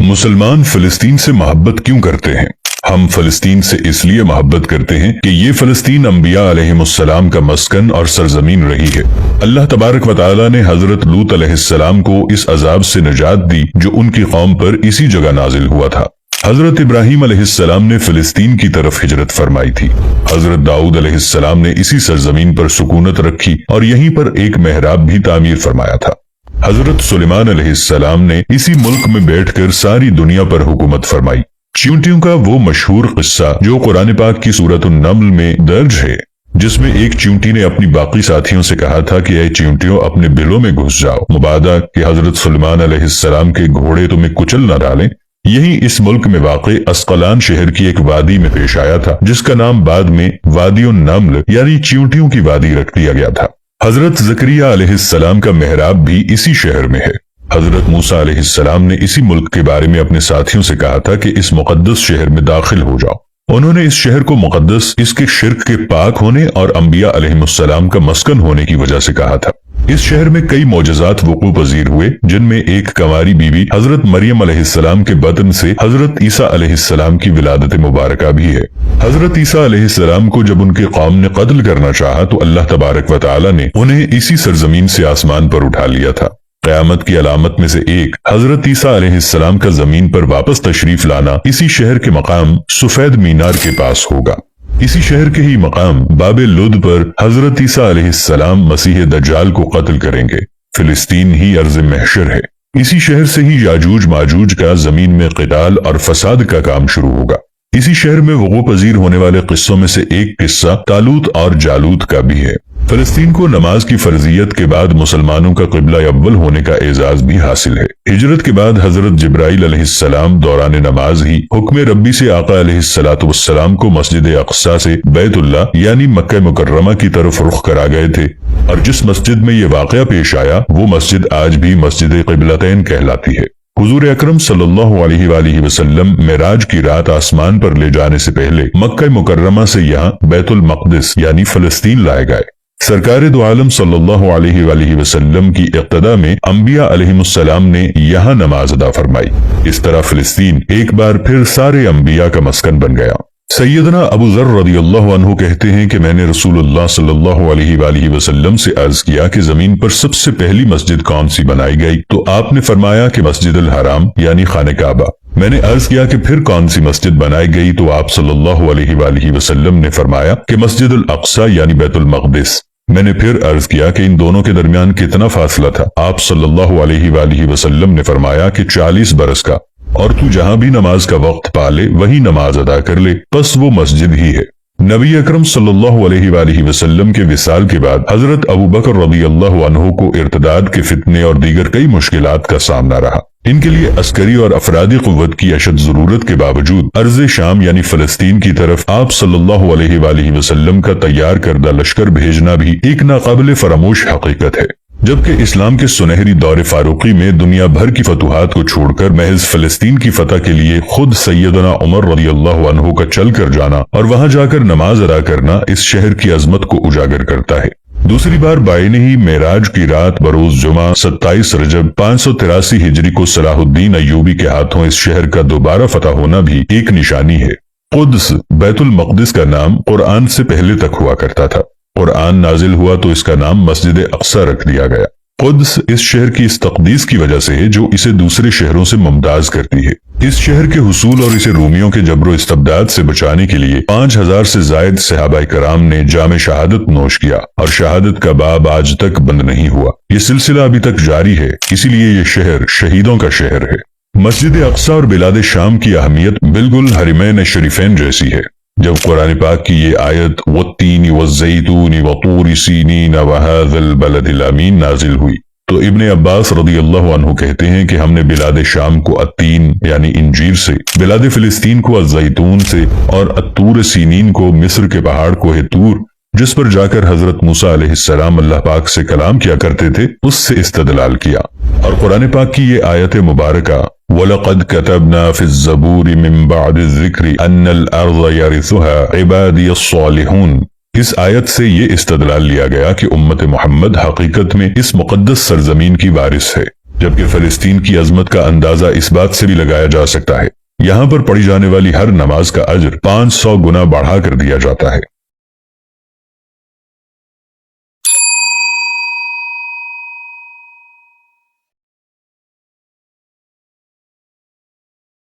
مسلمان فلسطین سے محبت کیوں کرتے ہیں؟ ہم فلسطین سے اس لیے محبت کرتے ہیں کہ یہ فلسطین انبیاء علیہم السلام کا مسکن اور سرزمین رہی ہے۔ اللہ تبارک و تعالی نے حضرت لوط علیہ السلام کو اس عذاب سے نجات دی جو ان کی قوم پر اسی جگہ نازل ہوا تھا۔ حضرت ابراہیم علیہ السلام نے فلسطین کی طرف ہجرت فرمائی تھی۔ حضرت داؤد علیہ السلام نے اسی سرزمین پر سکونت رکھی اور یہیں پر ایک محراب بھی تعمیر فرمایا تھا۔ حضرت سلیمان علیہ السلام نے اسی ملک میں بیٹھ کر ساری دنیا پر حکومت فرمائی۔ چیونٹیوں کا وہ مشہور قصہ جو قرآن پاک کی سورۃ النمل میں درج ہے، جس میں ایک چیونٹی نے اپنی باقی ساتھیوں سے کہا تھا کہ اے چیونٹیوں اپنے بلوں میں گھس جاؤ، مبادا کہ حضرت سلیمان علیہ السلام کے گھوڑے تمہیں کچل نہ ڈالیں۔ یہی اس ملک میں واقع اسقلان شہر کی ایک وادی میں پیش آیا تھا، جس کا نام بعد میں وادی النمل یعنی چیونٹیوں کی وادی رکھ دیا گیا تھا۔ حضرت زکریا علیہ السلام کا محراب بھی اسی شہر میں ہے۔ حضرت موسیٰ علیہ السلام نے اسی ملک کے بارے میں اپنے ساتھیوں سے کہا تھا کہ اس مقدس شہر میں داخل ہو جاؤ۔ انہوں نے اس شہر کو مقدس اس کے شرک کے پاک ہونے اور انبیاء علیہ السلام کا مسکن ہونے کی وجہ سے کہا تھا۔ اس شہر میں کئی معجزات وقوع پذیر ہوئے، جن میں ایک کنواری بیوی حضرت مریم علیہ السلام کے بطن سے حضرت عیسیٰ علیہ السلام کی ولادت مبارکہ بھی ہے۔ حضرت عیسیٰ علیہ السلام کو جب ان کے قوم نے قتل کرنا چاہا تو اللہ تبارک و تعالی نے انہیں اسی سرزمین سے آسمان پر اٹھا لیا تھا۔ قیامت کی علامت میں سے ایک حضرت عیسیٰ علیہ السلام کا زمین پر واپس تشریف لانا اسی شہر کے مقام سفید مینار کے پاس ہوگا۔ اسی شہر کے ہی مقام باب لد پر حضرت عیسیٰ علیہ السلام مسیح دجال کو قتل کریں گے۔ فلسطین ہی ارض محشر ہے۔ اسی شہر سے ہی یاجوج ماجوج کا زمین میں قتال اور فساد کا کام شروع ہوگا۔ اسی شہر میں وقوع پذیر ہونے والے قصوں میں سے ایک قصہ طالوت اور جالوت کا بھی ہے۔ فلسطین کو نماز کی فرضیت کے بعد مسلمانوں کا قبلہ اول ہونے کا اعزاز بھی حاصل ہے۔ ہجرت کے بعد حضرت جبرائیل علیہ السلام دوران نماز ہی حکم ربی سے آقا علیہ السلام کو مسجد اقصی سے بیت اللہ یعنی مکہ مکرمہ کی طرف رخ کرا گئے تھے، اور جس مسجد میں یہ واقعہ پیش آیا وہ مسجد آج بھی مسجد قبلتین کہلاتی ہے۔ حضور اکرم صلی اللہ علیہ وآلہ وسلم معراج کی رات آسمان پر لے جانے سے پہلے مکہ مکرمہ سے یہاں بیت المقدس یعنی فلسطین لائے گئے۔ سرکار دو عالم صلی اللہ علیہ وآلہ وسلم کی اقتداء میں انبیاء علیہم السلام نے یہاں نماز ادا فرمائی۔ اس طرح فلسطین ایک بار پھر سارے انبیاء کا مسکن بن گیا۔ سیدنا ابو ذر رضی اللہ عنہ کہتے ہیں کہ میں نے رسول اللہ صلی اللہ علیہ وآلہ وسلم سے عرض کیا کہ زمین پر سب سے پہلی مسجد کون سی بنائی گئی؟ تو آپ نے فرمایا کہ مسجد الحرام یعنی خانہ کعبہ۔ میں نے عرض کیا کہ پھر کون سی مسجد بنائی گئی؟ تو آپ صلی اللہ علیہ وآلہ وسلم نے فرمایا کہ مسجد الاقصی یعنی بیت المقدس۔ میں نے پھر عرض کیا کہ ان دونوں کے درمیان کتنا فاصلہ تھا؟ آپ صلی اللہ علیہ وآلہ وسلم نے فرمایا کہ 40 برس کا، اور تو جہاں بھی نماز کا وقت پالے وہی نماز ادا کر لے، پس وہ مسجد ہی ہے۔ نبی اکرم صلی اللہ علیہ وآلہ وسلم کے وصال کے بعد حضرت ابو بکر رضی اللہ عنہ کو ارتداد کے فتنے اور دیگر کئی مشکلات کا سامنا رہا۔ ان کے لیے عسکری اور افرادی قوت کی اشد ضرورت کے باوجود ارض شام یعنی فلسطین کی طرف آپ صلی اللہ علیہ وآلہ وسلم کا تیار کردہ لشکر بھیجنا بھی ایک ناقابل فراموش حقیقت ہے۔ جبکہ اسلام کے سنہری دور فاروقی میں دنیا بھر کی فتوحات کو چھوڑ کر محض فلسطین کی فتح کے لیے خود سیدنا عمر رضی اللہ عنہ کا چل کر جانا اور وہاں جا کر نماز ادا کرنا اس شہر کی عظمت کو اجاگر کرتا ہے۔ دوسری بار بعینہ ہی معراج کی رات بروز جمعہ 27 رجب 583 ہجری کو صلاح الدین ایوبی کے ہاتھوں اس شہر کا دوبارہ فتح ہونا بھی ایک نشانی ہے۔ قدس بیت المقدس کا نام قرآن سے پہلے تک ہوا کرتا تھا۔ قرآن نازل ہوا تو اس کا نام مسجد اقصی رکھ دیا گیا۔ قدس اس شہر کی اس تقدیس کی وجہ سے ہے جو اسے دوسرے شہروں سے ممتاز کرتی ہے۔ اس شہر کے حصول اور اسے رومیوں کے جبر و استبداد سے بچانے کے لیے 5000 سے زائد صحابہ کرام نے جام شہادت نوش کیا، اور شہادت کا باب آج تک بند نہیں ہوا۔ یہ سلسلہ ابھی تک جاری ہے، اسی لیے یہ شہر شہیدوں کا شہر ہے۔ مسجد اقصی اور بلاد شام کی اہمیت بالکل حرمین شریفین جیسی ہے۔ جب قرآن پاک کی یہ آیت والتین والزیتون وطور سینین وہذا البلد الامین نازل ہوئی تو ابن عباس رضی اللہ عنہ کہتے ہیں کہ ہم نے بلاد شام کو التین یعنی انجیر سے، بلاد فلسطین کو الزیتون سے، اور الطور سینین کو مصر کے پہاڑ کوہ طور جس پر جا کر حضرت موسیٰ علیہ السلام اللہ پاک سے کلام کیا کرتے تھے اس سے استدلال کیا۔ اور قرآن پاک کی یہ آیت مبارکہ وَلَقَدْ كَتَبْنَا فِي الزَّبُورِ مِن بَعْدِ الذِّكْرِ أَنَّ الْأَرْضَ يَرِثُهَا عِبَادِيَ الصَّالِحُونَ، اس آیت سے یہ استدلال لیا گیا کہ امت محمد حقیقت میں اس مقدس سرزمین کی وارث ہے۔ جبکہ فلسطین کی عظمت کا اندازہ اس بات سے بھی لگایا جا سکتا ہے، یہاں پر پڑھی جانے والی ہر نماز کا اجر 500 گنا بڑھا کر دیا جاتا ہے۔